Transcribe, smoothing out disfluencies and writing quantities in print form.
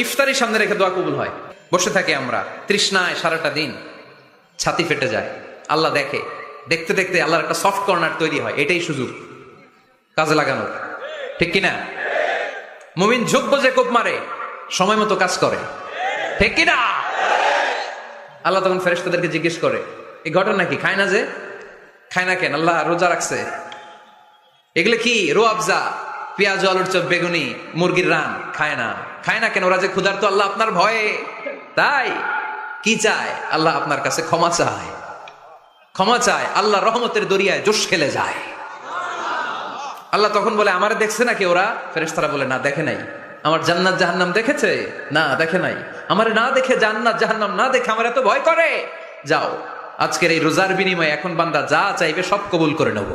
ইফতারির সামনে রেখে দোয়া কবুল হয়। বসে থাকি আমরা তৃষ্ণায় সারাটা দিন, ছাতি ফেটে যায়। আল্লাহ দেখে, দেখতে দেখতে আল্লাহর একটা সফট কর্নার তৈরি হয়। এটাই সুযোগ কাজে লাগানোর, ঠিক কিনা? মুমিন যোগ্য যে কোপ মারে, সময় মতো কাজ করে, ঠিক কিনা? আল্লাহ তখন ফেরেশতাদেরকে জিজ্ঞেস করে, এই ঘটনা কি? খায় না যে, খায় না কেন? আল্লাহ রোজা রাখছে, এগুলো কি? রোয়াবজা, পেঁয়াজ, আলুর চপ, বেগুনি, মুরগির রান খায় না। খায় না কেন? ওরা যে ক্ষুধার্ত, আল্লাহ আপনার ভয়ে। তাই কি চায়? আল্লাহ আপনার কাছে ক্ষমা চায়, ক্ষমা চায়। আল্লাহ রহমতের দরিয়ায় জোশ খেলে যায়। আল্লাহ তখন বলে, আমারে দেখছে নাকি ওরা? ফেরেশতারা বলে, না দেখে নাই। আমার জান্নাত জাহান্নাম দেখেছে? না দেখে নাই। আমারে না দেখে, জান্নাত জাহান্নাম না দেখে আমার এত ভয় করে? যাও, আজকের এই রোজার বিনিময়ে এখন বান্দা যা চাইবে সব কবুল করে নেব।